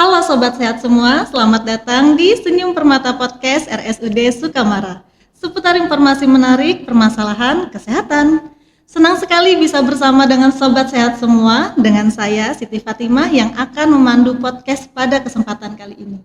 Halo Sobat Sehat semua, selamat datang di Senyum Permata Podcast RSUD Sukamara. Seputar informasi menarik, permasalahan, kesehatan. Senang sekali bisa bersama dengan Sobat Sehat semua, dengan saya Siti Fatimah yang akan memandu podcast pada kesempatan kali ini.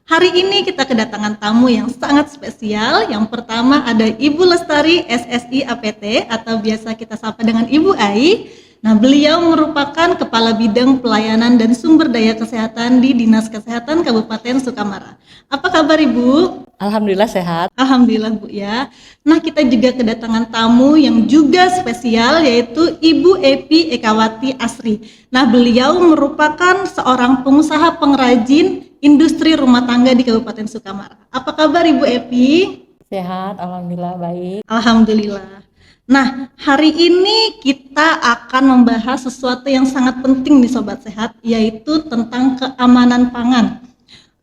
Hari ini kita kedatangan tamu yang sangat spesial. Yang pertama ada Ibu Lestari SSI APT atau biasa kita sapa dengan Ibu Ai. Nah, beliau merupakan Kepala Bidang Pelayanan dan Sumber Daya Kesehatan di Dinas Kesehatan Kabupaten Sukamara. Apa kabar Ibu? Alhamdulillah sehat. Alhamdulillah Bu ya. Nah, kita juga kedatangan tamu yang juga spesial yaitu Ibu Epi Ekawati Asri. Nah, beliau merupakan seorang pengusaha pengrajin industri rumah tangga di Kabupaten Sukamara. Apa kabar Ibu Epi? Sehat, alhamdulillah baik. Alhamdulillah. Nah, hari ini kita akan membahas sesuatu yang sangat penting nih Sobat Sehat, yaitu tentang keamanan pangan.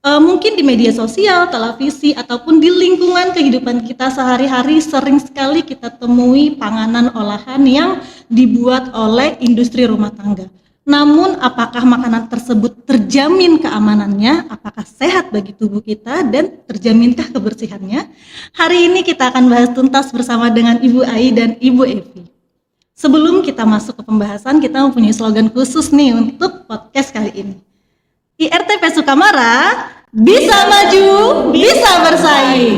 Mungkin di media sosial, televisi, ataupun di lingkungan kehidupan kita sehari-hari sering sekali kita temui panganan olahan yang dibuat oleh industri rumah tangga. Namun apakah makanan tersebut terjamin keamanannya, apakah sehat bagi tubuh kita, dan terjaminkah kebersihannya? Hari ini kita akan bahas tuntas bersama dengan Ibu Ai dan Ibu Evi. Sebelum kita masuk ke pembahasan, kita mempunyai slogan khusus nih untuk podcast kali ini. IRTP Sukamara, bisa maju, bisa bersaing.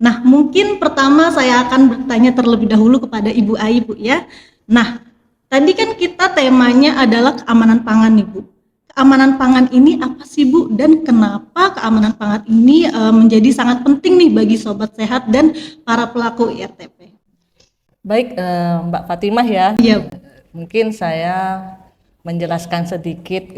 Nah, mungkin pertama saya akan bertanya terlebih dahulu kepada Ibu Ai, Bu ya. Nah, tadi kan kita temanya adalah keamanan pangan nih Bu. Keamanan pangan ini apa sih Bu, dan kenapa keamanan pangan ini menjadi sangat penting nih bagi Sobat Sehat dan para pelaku IRTP? Baik, Mbak Fatimah ya. Iya. Mungkin saya menjelaskan sedikit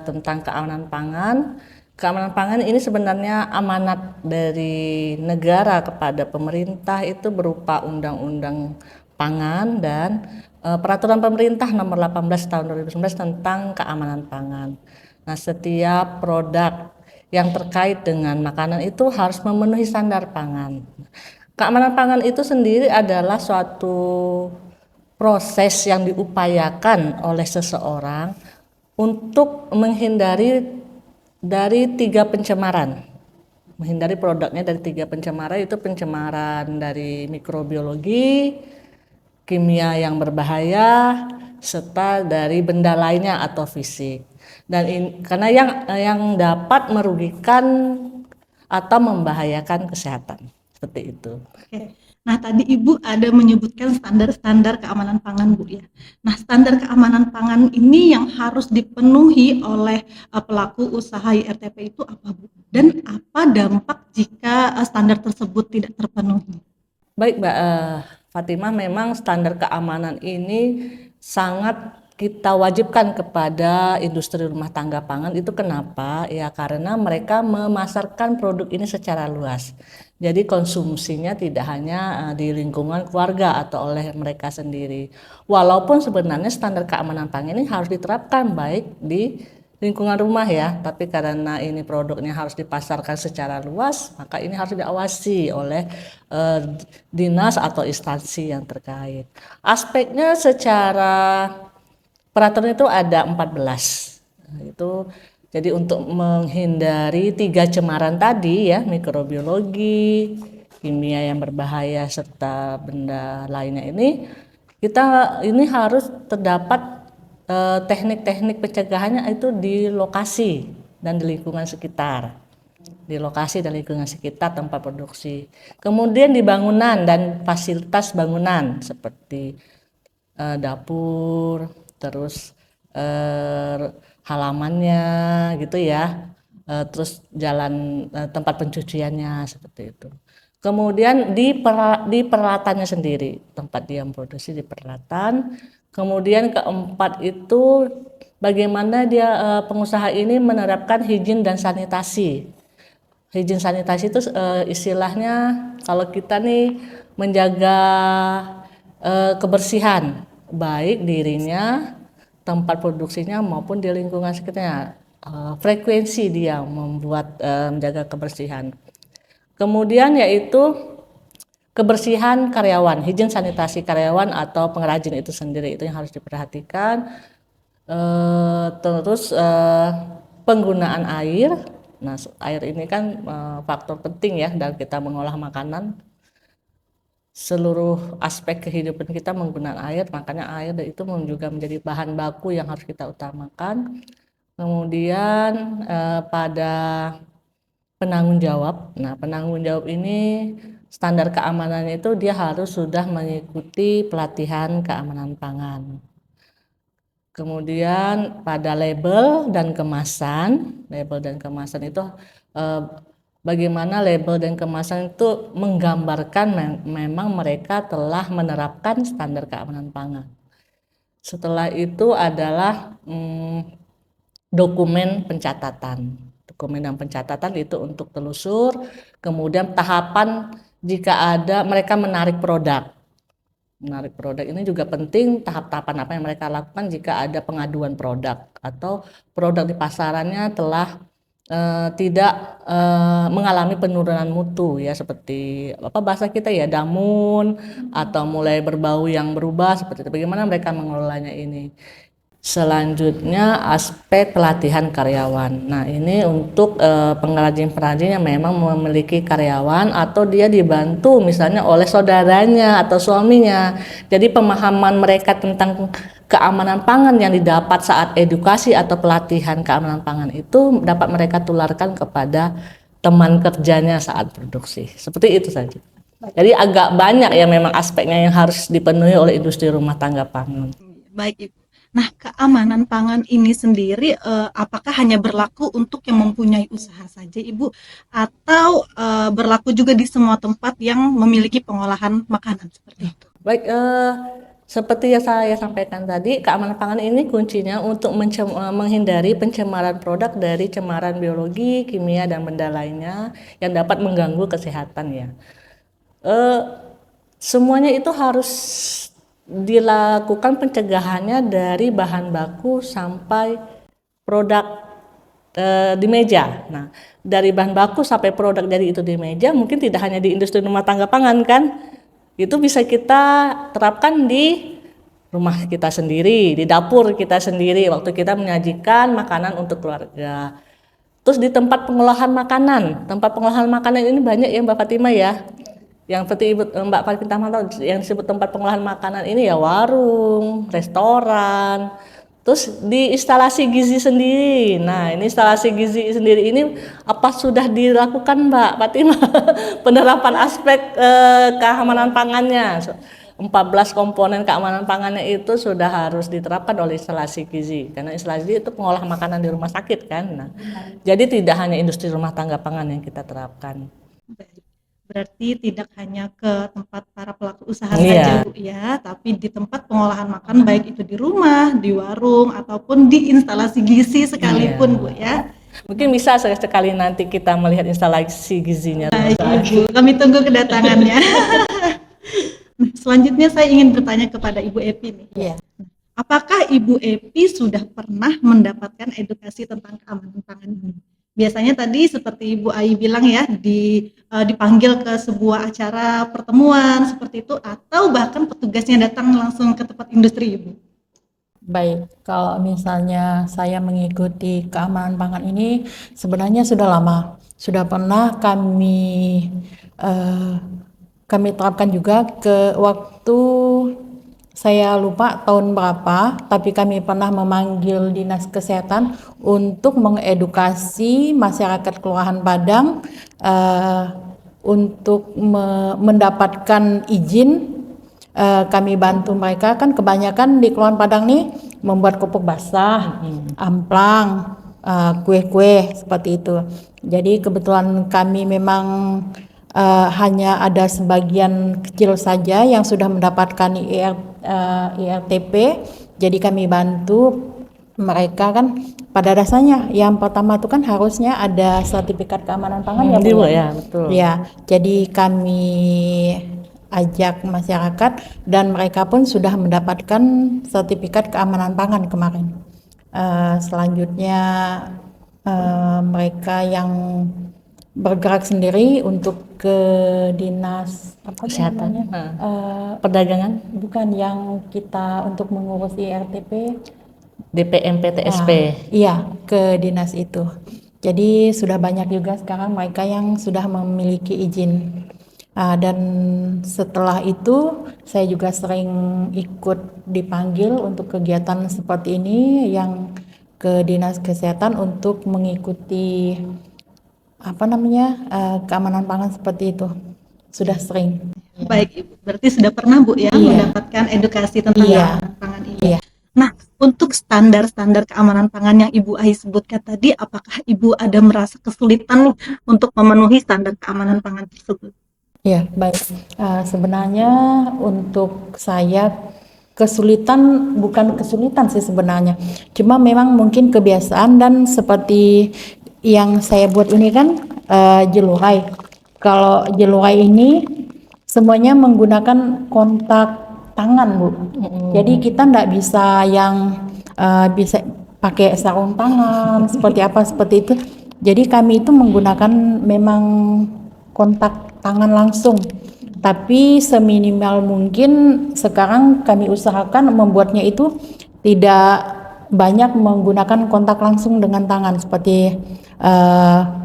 tentang keamanan pangan. Keamanan pangan ini sebenarnya amanat dari negara kepada pemerintah, itu berupa undang-undang pangan dan peraturan pemerintah nomor 18 tahun 2019 tentang keamanan pangan. Nah, setiap produk yang terkait dengan makanan itu harus memenuhi standar pangan. Keamanan pangan itu sendiri adalah suatu proses yang diupayakan oleh seseorang untuk menghindari dari 3 pencemaran. Menghindari produknya dari 3 pencemaran, itu pencemaran dari mikrobiologi, kimia yang berbahaya, serta dari benda lainnya atau fisik. Dan karena yang dapat merugikan atau membahayakan kesehatan, seperti itu. Oke. Nah, tadi Ibu ada menyebutkan standar-standar keamanan pangan, Bu ya. Nah, standar keamanan pangan ini yang harus dipenuhi oleh pelaku usaha IRTP itu apa, Bu? Dan apa dampak jika standar tersebut tidak terpenuhi? Baik, Mbak Fatimah, memang standar keamanan ini sangat kita wajibkan kepada industri rumah tangga pangan. Itu kenapa? Ya karena mereka memasarkan produk ini secara luas. Jadi konsumsinya tidak hanya di lingkungan keluarga atau oleh mereka sendiri. Walaupun sebenarnya standar keamanan pangan ini harus diterapkan baik di lingkungan rumah ya, tapi karena ini produknya harus dipasarkan secara luas, maka ini harus diawasi oleh dinas atau instansi yang terkait. Aspeknya secara peraturan itu ada 14. Nah, itu jadi untuk menghindari 3 cemaran tadi ya, mikrobiologi, kimia yang berbahaya serta benda lainnya ini, kita ini harus terdapat teknik-teknik pencegahannya itu di lokasi dan di lingkungan sekitar. Di lokasi dan lingkungan sekitar tempat produksi. Kemudian di bangunan dan fasilitas bangunan seperti dapur, terus halamannya gitu ya, terus jalan tempat pencuciannya seperti itu. Kemudian di peralatannya sendiri, tempat dia produksi di peralatan. Kemudian keempat itu bagaimana dia pengusaha ini menerapkan higien dan sanitasi. Higien sanitasi itu istilahnya kalau kita nih menjaga kebersihan baik dirinya, tempat produksinya maupun di lingkungan sekitarnya. Frekuensi dia membuat menjaga kebersihan. Kemudian yaitu kebersihan karyawan, higien sanitasi karyawan atau pengrajin itu sendiri, itu yang harus diperhatikan. Terus penggunaan air. Nah, air ini kan faktor penting ya dalam kita mengolah makanan. Seluruh aspek kehidupan kita menggunakan air, makanya air itu juga menjadi bahan baku yang harus kita utamakan. Kemudian pada penanggung jawab. Nah, penanggung jawab ini standar keamanannya itu dia harus sudah mengikuti pelatihan keamanan pangan. Kemudian pada label dan kemasan itu bagaimana label dan kemasan itu menggambarkan memang mereka telah menerapkan standar keamanan pangan. Setelah itu adalah dokumen pencatatan. Dokumen dan pencatatan itu untuk telusur, kemudian tahapan jika ada mereka menarik produk. Menarik produk ini juga penting, tahap-tahapan apa yang mereka lakukan jika ada pengaduan produk atau produk di pasarannya telah tidak mengalami penurunan mutu ya, seperti apa bahasa kita ya, damun atau mulai berbau yang berubah seperti itu. Bagaimana mereka mengelolanya ini. Selanjutnya aspek pelatihan karyawan. Nah, ini untuk pengrajin-pengrajin yang memang memiliki karyawan atau dia dibantu misalnya oleh saudaranya atau suaminya. Jadi pemahaman mereka tentang keamanan pangan yang didapat saat edukasi atau pelatihan keamanan pangan itu dapat mereka tularkan kepada teman kerjanya saat produksi. Seperti itu saja. Jadi agak banyak ya memang aspeknya yang harus dipenuhi oleh industri rumah tangga pangan. Baik, Ibu. Nah, keamanan pangan ini sendiri apakah hanya berlaku untuk yang mempunyai usaha saja, Ibu, atau berlaku juga di semua tempat yang memiliki pengolahan makanan seperti itu? Baik, seperti yang saya sampaikan tadi, keamanan pangan ini kuncinya untuk menghindari pencemaran produk dari cemaran biologi, kimia, dan benda lainnya yang dapat mengganggu kesehatan ya. Semuanya itu harus dilakukan pencegahannya dari bahan baku sampai produk di meja. Nah, dari bahan baku sampai produk dari itu di meja mungkin tidak hanya di industri rumah tangga pangan kan, itu bisa kita terapkan di rumah kita sendiri, di dapur kita sendiri waktu kita menyajikan makanan untuk keluarga. Terus di tempat pengolahan makanan ini banyak ya Mbak Fatima ya. Yang seperti Mbak Fatima tahu yang disebut tempat pengolahan makanan ini ya warung, restoran, terus di instalasi gizi sendiri. Nah, ini instalasi gizi sendiri ini apa sudah dilakukan Mbak Fatima penerapan aspek keamanan pangannya. 14 komponen keamanan pangannya itu sudah harus diterapkan oleh instalasi gizi, karena instalasi gizi itu pengolah makanan di rumah sakit kan. Nah, jadi tidak hanya industri rumah tangga pangan yang kita terapkan. Berarti tidak hanya ke tempat para pelaku usaha saja Bu ya, tapi di tempat pengolahan makan baik itu di rumah, di warung ataupun di instalasi gizi sekalipun Bu ya. Mungkin bisa sekali nanti kita melihat instalasi gizinya. Baik Ibu, kami tunggu kedatangannya. Nah, selanjutnya saya ingin bertanya kepada Ibu Epi nih. Iya. Apakah Ibu Epi sudah pernah mendapatkan edukasi tentang keamanan pangan ini? Biasanya tadi seperti Ibu Ai bilang ya, dipanggil ke sebuah acara pertemuan seperti itu, atau bahkan petugasnya datang langsung ke tempat industri Ibu. Baik, kalau misalnya saya mengikuti keamanan pangan ini sebenarnya sudah lama, sudah pernah kami terapkan juga ke waktu saya lupa tahun berapa, tapi kami pernah memanggil Dinas Kesehatan untuk mengedukasi masyarakat Kelurahan Padang untuk mendapatkan izin. Kami bantu mereka, kan kebanyakan di Kelurahan Padang nih membuat pupuk basah, amplang, kue-kue seperti itu. Jadi kebetulan kami memang hanya ada sebagian kecil saja yang sudah mendapatkan IRTP, jadi kami bantu mereka. Kan pada dasarnya yang pertama itu kan harusnya ada sertifikat keamanan pangan ya Bu ya, betul. Ya, jadi kami ajak masyarakat dan mereka pun sudah mendapatkan sertifikat keamanan pangan kemarin. Selanjutnya mereka yang bergerak sendiri untuk ke dinas kesehatan, perdagangan, bukan yang kita untuk mengurus IRTP, DPM PTSP. Iya, ke dinas itu. Jadi sudah banyak juga sekarang mereka yang sudah memiliki izin. Dan setelah itu saya juga sering ikut dipanggil untuk kegiatan seperti ini yang ke dinas kesehatan untuk mengikuti keamanan pangan seperti itu. Sudah sering. Baik Ibu, berarti sudah pernah Bu ya Iya. mendapatkan edukasi tentang Iya. keamanan pangan ini. Iya. Nah, untuk standar-standar keamanan pangan yang Ibu Ai sebutkan tadi, apakah Ibu ada merasa kesulitan nih untuk memenuhi standar keamanan pangan tersebut? Ya, baik. Sebenarnya untuk saya bukan kesulitan sih sebenarnya. Cuma memang mungkin kebiasaan dan seperti yang saya buat ini kan jelurai. Kalau jelurai ini semuanya menggunakan kontak tangan, Bu. Jadi kita nggak bisa yang bisa pakai sarung tangan seperti itu. Jadi kami itu menggunakan memang kontak tangan langsung. Tapi seminimal mungkin sekarang kami usahakan membuatnya itu tidak banyak menggunakan kontak langsung dengan tangan seperti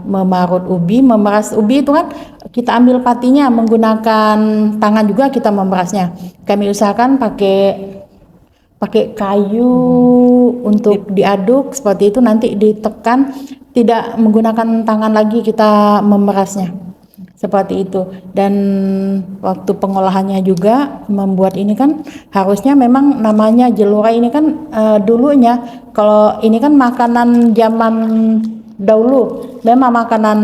memeras ubi itu kan kita ambil patinya menggunakan tangan juga kita memerasnya. Kami usahakan pakai kayu untuk diaduk seperti itu, nanti ditekan, tidak menggunakan tangan lagi kita memerasnya seperti itu. Dan waktu pengolahannya juga membuat ini kan harusnya memang namanya jelurai ini kan dulunya kalau ini kan makanan zaman dahulu, memang makanan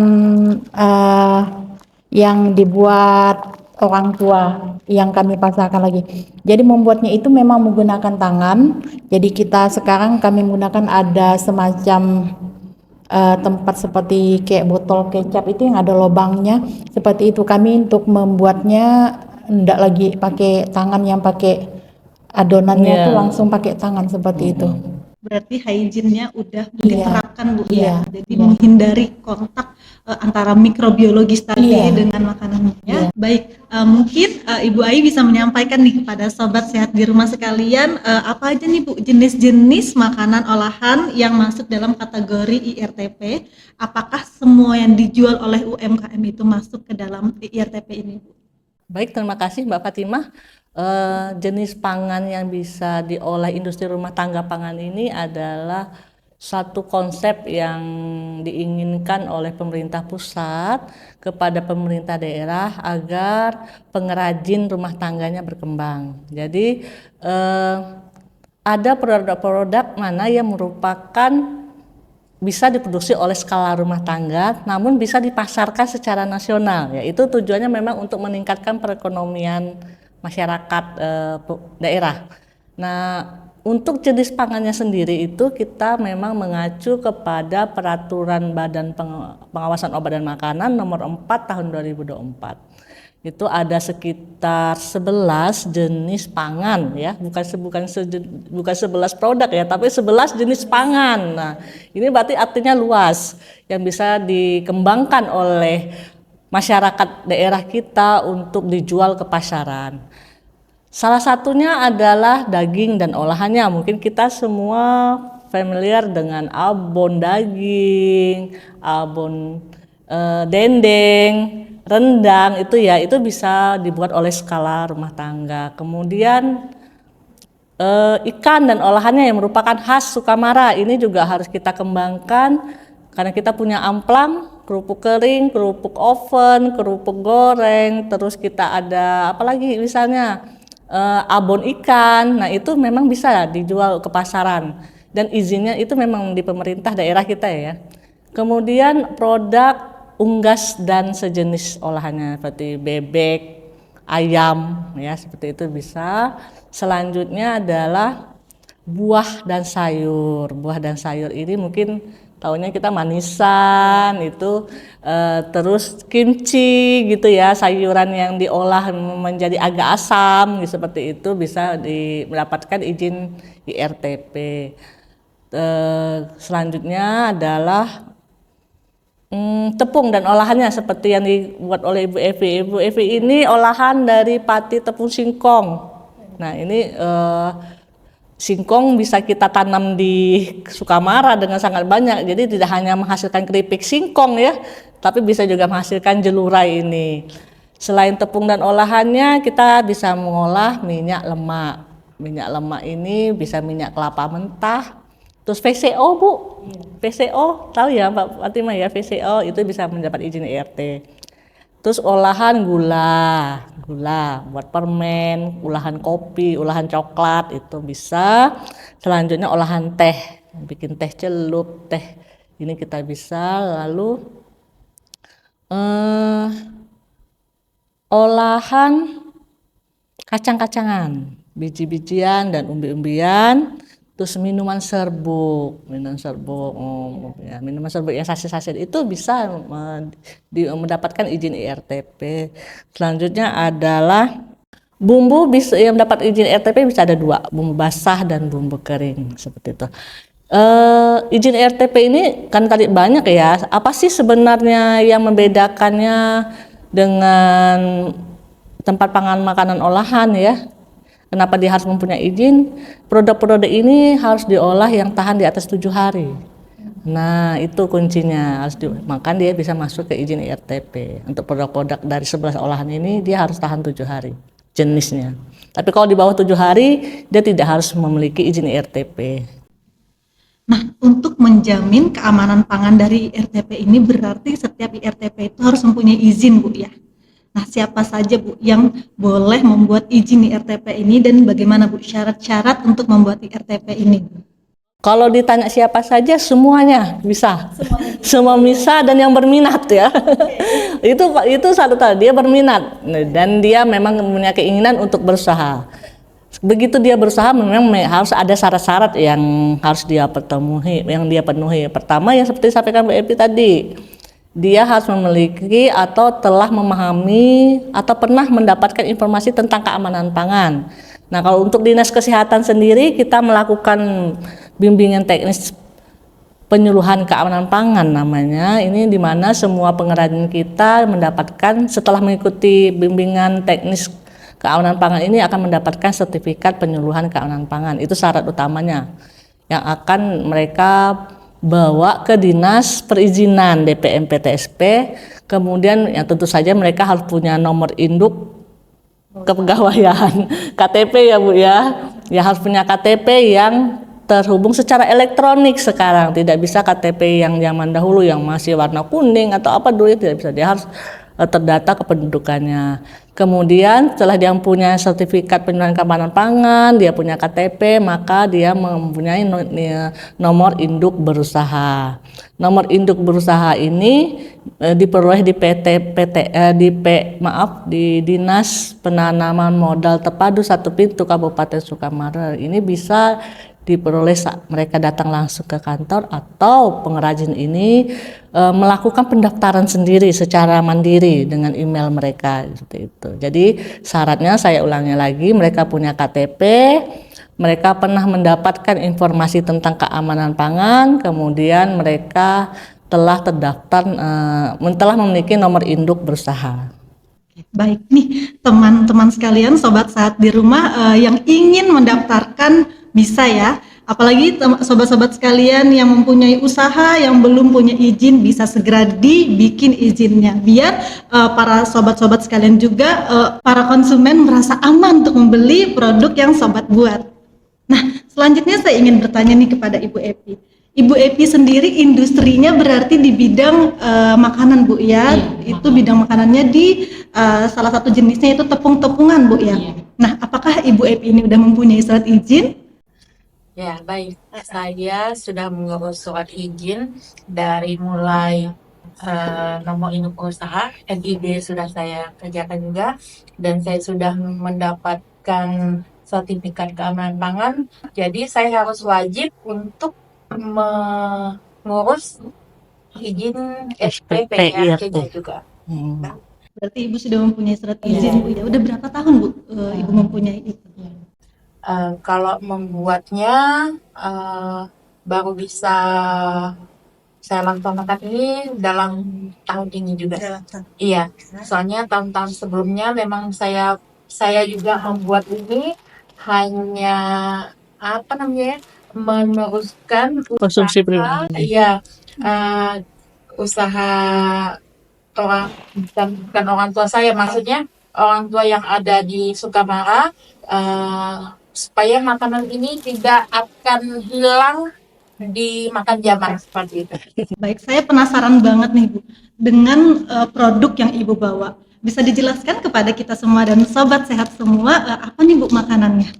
yang dibuat orang tua yang kami pasarkan lagi. Jadi membuatnya itu memang menggunakan tangan. Jadi kita sekarang kami menggunakan ada semacam tempat seperti kayak botol kecap itu yang ada lubangnya seperti itu. Kami untuk membuatnya enggak lagi pakai tangan yang pakai adonannya itu langsung pakai tangan seperti itu. Berarti hygiene-nya udah diterapkan Bu Iya. ya. Jadi menghindari kontak antara mikrobiologis tadi dengan makanannya. Baik, mungkin Ibu Ai bisa menyampaikan nih kepada sobat sehat di rumah sekalian apa aja nih Bu jenis-jenis makanan olahan yang masuk dalam kategori IRTP? Apakah semua yang dijual oleh UMKM itu masuk ke dalam IRTP ini Bu? Baik, terima kasih Mbak Fatimah. Jenis pangan yang bisa diolah industri rumah tangga pangan ini adalah satu konsep yang diinginkan oleh pemerintah pusat kepada pemerintah daerah agar pengrajin rumah tangganya berkembang. Jadi ada produk-produk mana yang merupakan bisa diproduksi oleh skala rumah tangga namun bisa dipasarkan secara nasional, yaitu tujuannya memang untuk meningkatkan perekonomian masyarakat daerah. Nah, untuk jenis pangannya sendiri itu kita memang mengacu kepada peraturan Badan Pengawasan Obat dan Makanan nomor 4 tahun 2024. Itu ada sekitar 11 jenis pangan ya, bukan 11 produk ya, tapi 11 jenis pangan. Nah, ini berarti artinya luas yang bisa dikembangkan oleh masyarakat daerah kita untuk dijual ke pasaran. Salah satunya adalah daging dan olahannya. Mungkin kita semua familiar dengan abon daging, abon dendeng, rendang itu ya, itu bisa dibuat oleh skala rumah tangga. Kemudian ikan dan olahannya yang merupakan khas Sukamara ini juga harus kita kembangkan karena kita punya amplang, kerupuk kering, kerupuk oven, kerupuk goreng, terus kita ada apalagi misalnya abon ikan. Nah, itu memang bisa dijual ke pasaran dan izinnya itu memang di pemerintah daerah kita ya. Kemudian produk unggas dan sejenis olahannya seperti bebek, ayam ya, seperti itu bisa. Selanjutnya adalah buah dan sayur. Buah dan sayur ini mungkin tahunya kita manisan itu, terus kimchi gitu ya, sayuran yang diolah menjadi agak asam gitu, seperti itu bisa mendapatkan izin IRTP. Selanjutnya adalah tepung dan olahannya seperti yang dibuat oleh Ibu Evi. Ibu Evi ini olahan dari pati tepung singkong. Nah, ini Singkong bisa kita tanam di Sukamara dengan sangat banyak, jadi tidak hanya menghasilkan keripik singkong ya, tapi bisa juga menghasilkan jelurai ini. Selain tepung dan olahannya, kita bisa mengolah minyak lemak. Minyak lemak ini bisa minyak kelapa mentah. Terus VCO Bu, VCO tahu ya Mbak Fatima ya, VCO itu bisa mendapat izin IRT. Terus olahan gula buat permen, olahan kopi, olahan coklat itu bisa. Selanjutnya olahan teh, bikin teh celup, teh ini kita bisa. Lalu olahan kacang-kacangan, biji-bijian dan umbi-umbian. Terus minuman serbuk, ya, minuman serbuk yang saset-saset itu bisa mendapatkan izin IRTP. Selanjutnya adalah bumbu bisa yang mendapat izin IRTP bisa ada 2, bumbu basah dan bumbu kering seperti itu. Izin IRTP ini kan tadi banyak ya. Apa sih sebenarnya yang membedakannya dengan tempat pangan makanan olahan ya? Kenapa dia harus mempunyai izin? Produk-produk ini harus diolah yang tahan di atas 7 hari. Nah, itu kuncinya. Maka dia bisa masuk ke izin IRTP. Untuk produk-produk dari 11 olahan ini, dia harus tahan 7 hari jenisnya. Tapi kalau di bawah 7 hari, dia tidak harus memiliki izin IRTP. Nah, untuk menjamin keamanan pangan dari IRTP ini berarti setiap IRTP itu harus mempunyai izin, Bu ya. Nah, siapa saja Bu yang boleh membuat izin IRTP ini dan bagaimana Bu syarat-syarat untuk membuat IRTP ini? Kalau ditanya siapa saja, semuanya bisa. Semua bisa dan yang berminat ya. Itu satu tadi, dia berminat dan dia memang punya keinginan untuk berusaha. Begitu dia berusaha memang harus ada syarat-syarat yang harus dia penuhi. Pertama yang seperti disampaikan Bu Epi tadi, dia harus memiliki atau telah memahami atau pernah mendapatkan informasi tentang keamanan pangan. Nah, kalau untuk Dinas Kesehatan sendiri kita melakukan bimbingan teknis penyuluhan keamanan pangan namanya. Ini di mana semua pengrajin kita mendapatkan setelah mengikuti bimbingan teknis keamanan pangan ini akan mendapatkan sertifikat penyuluhan keamanan pangan. Itu syarat utamanya yang akan mereka bawa ke dinas perizinan DPM PTSP. Kemudian ya tentu saja mereka harus punya nomor induk kepegawaian KTP ya Bu ya. Ya harus punya KTP yang terhubung secara elektronik sekarang. Tidak bisa KTP yang zaman dahulu yang masih warna kuning atau apa dulu, tidak bisa. Dia harus terdata kependudukannya. Kemudian setelah dia punya sertifikat penyuluhan keamanan pangan, dia punya KTP, maka dia mempunyai nomor induk berusaha. Nomor induk berusaha ini diperoleh di Dinas Penanaman Modal Terpadu 1 Pintu Kabupaten Sukamara. Ini bisa diperoleh saat mereka datang langsung ke kantor atau pengrajin ini melakukan pendaftaran sendiri secara mandiri dengan email mereka seperti itu. Jadi syaratnya saya ulangi lagi, mereka punya KTP, mereka pernah mendapatkan informasi tentang keamanan pangan, kemudian mereka telah terdaftar, telah memiliki nomor induk berusaha. Baik nih teman-teman sekalian, sobat sehat di rumah yang ingin mendaftarkan bisa ya. Apalagi sobat-sobat sekalian yang mempunyai usaha yang belum punya izin bisa segera dibikin izinnya biar para sobat-sobat sekalian juga para konsumen merasa aman untuk membeli produk yang sobat buat. Nah, selanjutnya saya ingin bertanya nih kepada Ibu Epi. Ibu Epi sendiri industrinya berarti di bidang makanan Bu ya. Itu bidang makanannya di salah satu jenisnya itu tepung-tepungan Bu ya. Nah, apakah Ibu Epi ini udah mempunyai surat izin? Ya, baik. Saya sudah mengurus surat izin dari mulai nomor induk usaha, NIB sudah saya kerjakan juga, dan saya sudah mendapatkan sertifikat keamanan pangan. Jadi saya harus wajib untuk mengurus izin SPPIRT juga. Berarti Ibu sudah mempunyai surat izin Bu ya. Udah berapa tahun Bu Ibu mempunyai itu? Kalau membuatnya baru bisa saya laksanakan ini dalam tahun ini juga. Iya, soalnya tahun-tahun sebelumnya memang saya juga membuat ini hanya apa namanya, meneruskan Konsumsi usaha, pribadi. ya, usaha orang, bukan orang tua saya, maksudnya orang tua yang ada di Sukamara, supaya makanan ini tidak akan hilang dimakan zaman seperti itu. Baik, saya penasaran banget nih Bu dengan produk yang Ibu bawa. Bisa dijelaskan kepada kita semua dan sobat sehat semua apa nih Bu makanannya?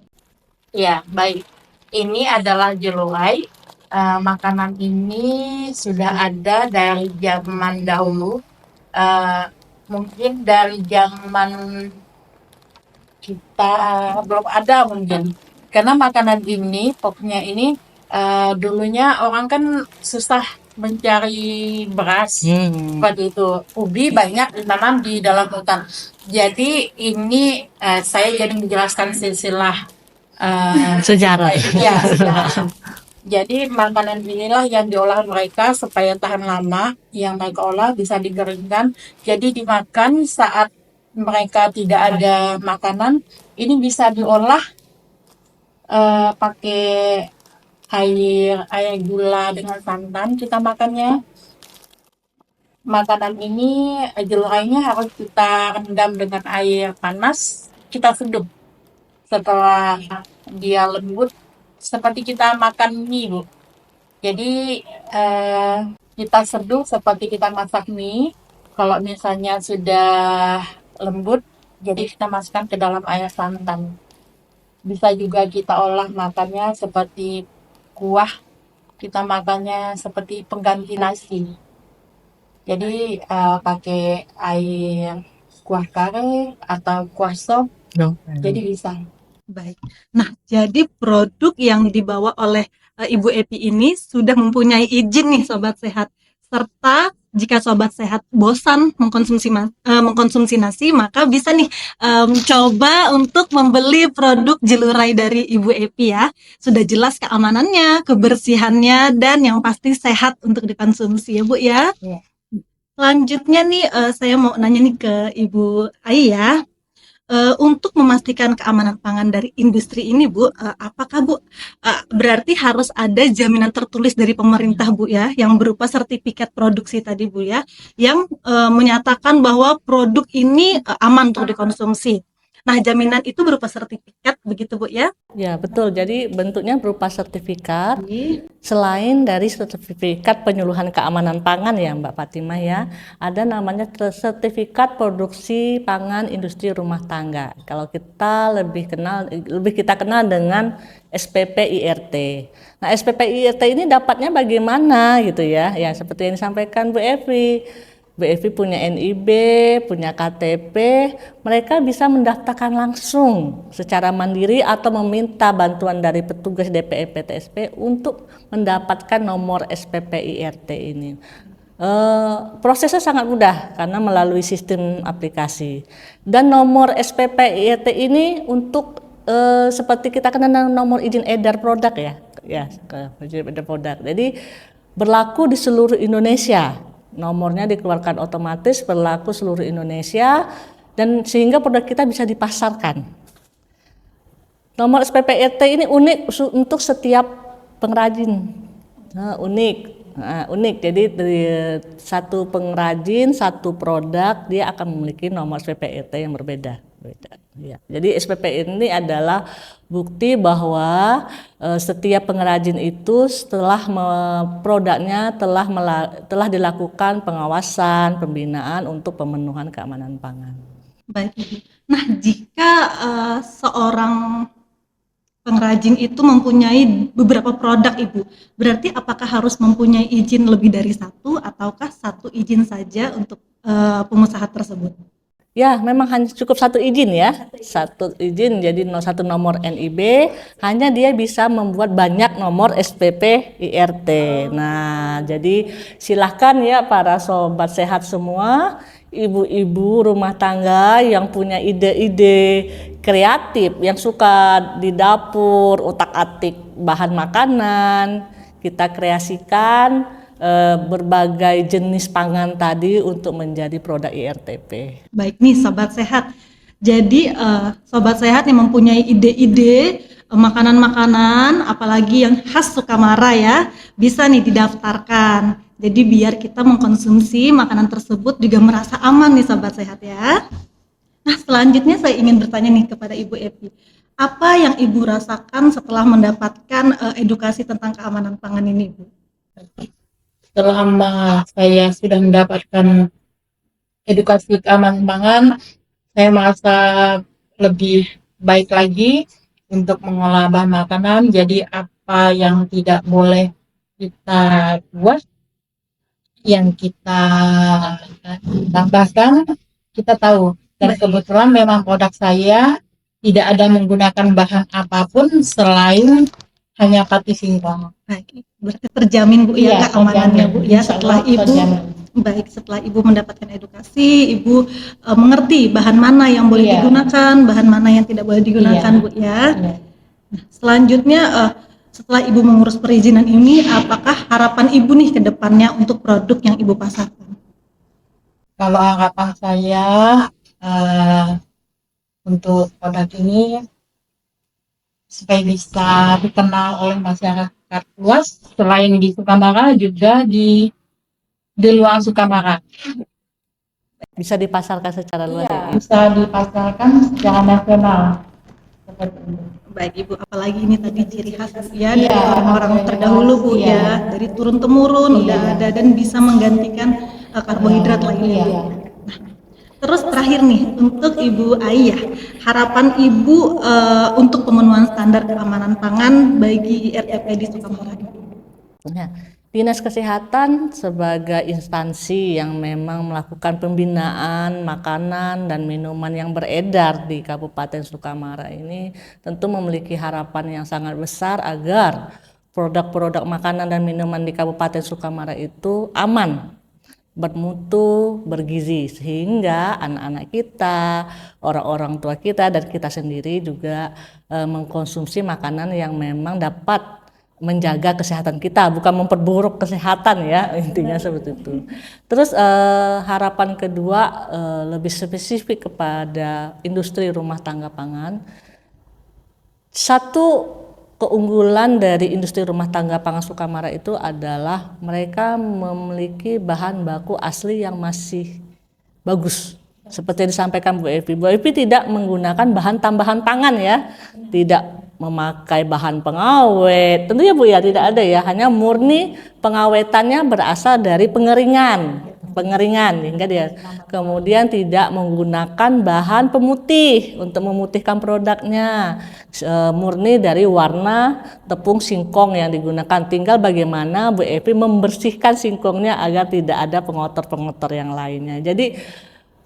Ya, baik. Ini adalah jelulai. Makanan ini sudah ada dari zaman dahulu. Mungkin dari zaman kita belum ada mungkin. Karena makanan ini, pokoknya ini dulunya orang kan susah mencari beras seperti itu. Ubi banyak ditanam di dalam hutan. Jadi ini saya jadi menjelaskan silsilah Sejarah. ya, sejarah. Jadi makanan inilah yang diolah mereka supaya tahan lama. Yang mereka olah bisa dikeringkan. Jadi dimakan saat mereka tidak ada makanan. Ini bisa diolah pakai air gula dengan santan kita makannya. Makanan ini jelurainya harus kita rendam dengan air panas. Kita seduh. Setelah dia lembut, seperti kita makan mie, Bu. Jadi kita seduh seperti kita masak mie. Kalau misalnya sudah lembut, jadi kita masukkan ke dalam air santan. Bisa juga kita olah makannya seperti kuah. Kita makannya seperti pengganti nasi. Jadi pakai air kuah kare atau kuah sop. Jadi bisa. Baik. Nah, jadi produk yang dibawa oleh Ibu Epi ini sudah mempunyai izin nih Sobat Sehat. Serta jika Sobat Sehat bosan mengkonsumsi nasi, maka bisa nih coba untuk membeli produk jelurai dari Ibu Epi ya. Sudah jelas keamanannya, kebersihannya, dan yang pasti sehat untuk dikonsumsi ya Bu ya. Iya. Selanjutnya nih saya mau nanya nih ke Ibu Ai ya. Untuk memastikan keamanan pangan dari industri ini Bu, apakah Bu berarti harus ada jaminan tertulis dari pemerintah Bu ya, yang berupa sertifikat produksi tadi Bu ya, yang menyatakan bahwa produk ini aman untuk dikonsumsi. Nah, jaminan itu berupa sertifikat begitu Bu ya? Ya, betul. Jadi bentuknya berupa sertifikat. Selain dari sertifikat penyuluhan keamanan pangan ya Mbak Fatimah ya, ada namanya sertifikat produksi pangan industri rumah tangga. Kalau kita lebih kita kenal dengan SPP IRT. Nah, SPP IRT ini dapatnya bagaimana gitu ya? Ya, seperti yang disampaikan Bu Evi. Bu Evi punya NIB, punya KTP, mereka bisa mendaftarkan langsung secara mandiri atau meminta bantuan dari petugas DPM PTSP untuk mendapatkan nomor SPP IRT ini. Prosesnya sangat mudah karena melalui sistem aplikasi. Dan nomor SPP IRT ini untuk seperti kita kenal nomor izin edar produk ya, izin edar produk. Jadi berlaku di seluruh Indonesia. Nomornya dikeluarkan otomatis, berlaku seluruh Indonesia, dan sehingga produk kita bisa dipasarkan. Nomor SPP IRT ini unik untuk setiap pengrajin. Unik. Jadi dari satu pengrajin, satu produk, dia akan memiliki nomor SPP IRT yang berbeda. Ya. Jadi SPP ini adalah bukti bahwa setiap pengrajin itu setelah produknya telah dilakukan pengawasan, pembinaan untuk pemenuhan keamanan pangan. Baik Ibu. Nah, jika seorang pengrajin itu mempunyai beberapa produk Ibu, berarti apakah harus mempunyai izin lebih dari satu ataukah satu izin saja untuk pengusaha tersebut? Ya, memang hanya cukup satu izin ya, satu izin. Jadi satu nomor NIB, hanya dia bisa membuat banyak nomor SPP IRT. Nah, jadi silahkan ya para sobat sehat semua, ibu-ibu rumah tangga yang punya ide-ide kreatif, yang suka di dapur, utak-atik bahan makanan, kita kreasikan berbagai jenis pangan tadi untuk menjadi produk IRTP. Baik nih Sobat Sehat, jadi Sobat Sehat yang mempunyai ide-ide makanan-makanan apalagi yang khas Sukamara ya bisa nih didaftarkan. Jadi biar kita mengkonsumsi makanan tersebut juga merasa aman nih Sobat Sehat ya. Nah, selanjutnya saya ingin bertanya nih kepada Ibu Evi. Apa yang Ibu rasakan setelah mendapatkan edukasi tentang keamanan pangan ini, Bu? Selama saya sudah mendapatkan edukasi keamanan pangan, saya merasa lebih baik lagi untuk mengolah bahan makanan. Jadi apa yang tidak boleh kita buat, yang kita tambahkan, kita tahu. Dan kebetulan memang produk saya tidak ada menggunakan bahan apapun selain hanya pati singkong. Baik, berarti terjamin Bu ya keamanannya Bu ya setelah Ibu terjamin. baik setelah Ibu mendapatkan edukasi, Ibu mengerti bahan mana yang boleh Iya. digunakan, bahan mana yang tidak boleh digunakan Iya. Bu ya. Iya. Nah, selanjutnya setelah Ibu mengurus perizinan ini, apakah harapan Ibu nih ke depannya untuk produk yang Ibu pasarkan? Kalau harapan saya untuk produk ini supaya bisa dikenal oleh masyarakat luas, selain di Sukamara juga di luar Sukamara. Bisa dipasarkan secara luas ya. Bisa dipasarkan secara nasional. Seperti itu. Baik Ibu, apalagi ini tadi ciri khas Bu ya Iya, dari orang-orang terdahulu Bu iya. ya, dari turun temurun udah ada dan bisa menggantikan karbohidrat lainnya. Iya. Terus terakhir nih untuk Ibu Ayah, harapan Ibu untuk pemenuhan standar keamanan pangan bagi IRTP di Sukamara. Ya, Dinas Kesehatan sebagai instansi yang memang melakukan pembinaan makanan dan minuman yang beredar di Kabupaten Sukamara ini tentu memiliki harapan yang sangat besar agar produk-produk makanan dan minuman di Kabupaten Sukamara itu aman, bermutu, bergizi, sehingga anak-anak kita, orang-orang tua kita, dan kita sendiri juga mengkonsumsi makanan yang memang dapat menjaga kesehatan kita, bukan memperburuk kesehatan ya, intinya seperti itu. Terus harapan kedua lebih spesifik kepada industri rumah tangga pangan. Satu keunggulan dari industri rumah tangga pangan Sukamara itu adalah mereka memiliki bahan baku asli yang masih bagus. Seperti yang disampaikan Bu Evi. Bu Evi tidak menggunakan bahan tambahan pangan ya, tidak memakai bahan pengawet. Tentunya Bu ya tidak ada ya, hanya murni pengawetannya berasal dari pengeringan hingga dia kemudian tidak menggunakan bahan pemutih untuk memutihkan produknya, murni dari warna tepung singkong yang digunakan. Tinggal bagaimana Bu Evi membersihkan singkongnya agar tidak ada pengotor-pengotor yang lainnya. Jadi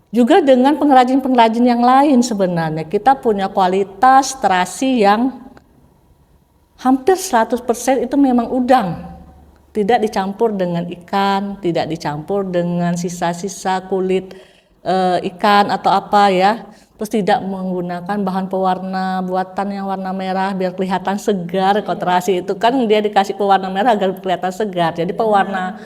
juga dengan pengrajin-pengrajin yang lain sebenarnya kita punya kualitas terasi yang hampir 100% itu memang udang. Tidak dicampur dengan ikan, tidak dicampur dengan sisa-sisa kulit ikan atau apa ya. Terus tidak menggunakan bahan pewarna buatan yang warna merah biar kelihatan segar. Kalau terasi itu kan dia dikasih pewarna merah agar kelihatan segar. Jadi pewarna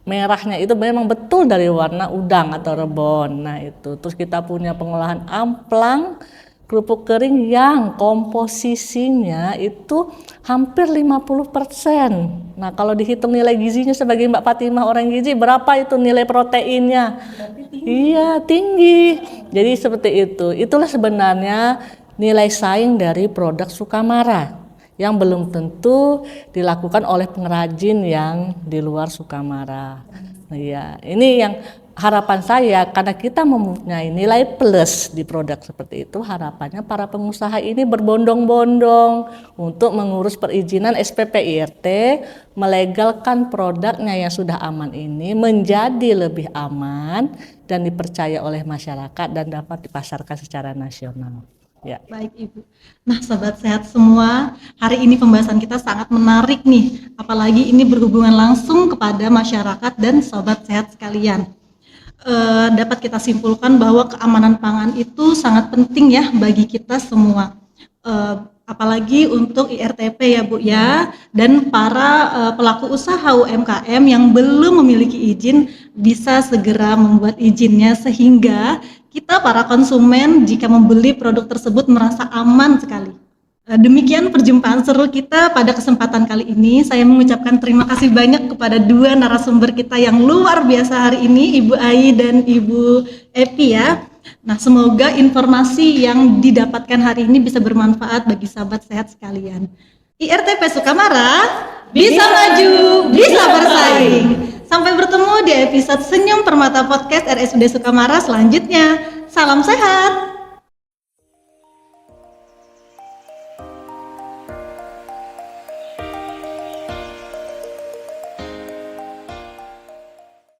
merahnya itu memang betul dari warna udang atau rebon. Nah itu. Terus kita punya pengolahan amplang, kerupuk kering yang komposisinya itu hampir 50%. Nah kalau dihitung nilai gizinya sebagai Mbak Fatimah orang gizi, berapa itu nilai proteinnya? Iya tinggi. Jadi seperti itu. Itulah sebenarnya nilai saing dari produk Sukamara yang belum tentu dilakukan oleh pengrajin yang di luar Sukamara. Iya, ini yang harapan saya, karena kita mempunyai nilai plus di produk seperti itu, harapannya para pengusaha ini berbondong-bondong untuk mengurus perizinan SPP IRT, melegalkan produknya yang sudah aman ini menjadi lebih aman dan dipercaya oleh masyarakat dan dapat dipasarkan secara nasional. Ya. Baik Ibu. Nah Sobat Sehat semua, hari ini pembahasan kita sangat menarik nih, apalagi ini berhubungan langsung kepada masyarakat dan Sobat Sehat sekalian. Dapat kita simpulkan bahwa keamanan pangan itu sangat penting ya bagi kita semua, apalagi untuk IRTP ya Bu ya, dan para pelaku usaha UMKM yang belum memiliki izin bisa segera membuat izinnya sehingga kita para konsumen jika membeli produk tersebut merasa aman sekali. Demikian perjumpaan seru kita pada kesempatan kali ini. Saya mengucapkan terima kasih banyak kepada dua narasumber kita yang luar biasa hari ini, Ibu Ai dan Ibu Epi ya. Nah, semoga informasi yang didapatkan hari ini bisa bermanfaat bagi sahabat sehat sekalian. IRTP Sukamara, bisa maju, bisa bersaing. Sampai bertemu di episode Senyum Permata Podcast RSUD Sukamara selanjutnya. Salam sehat.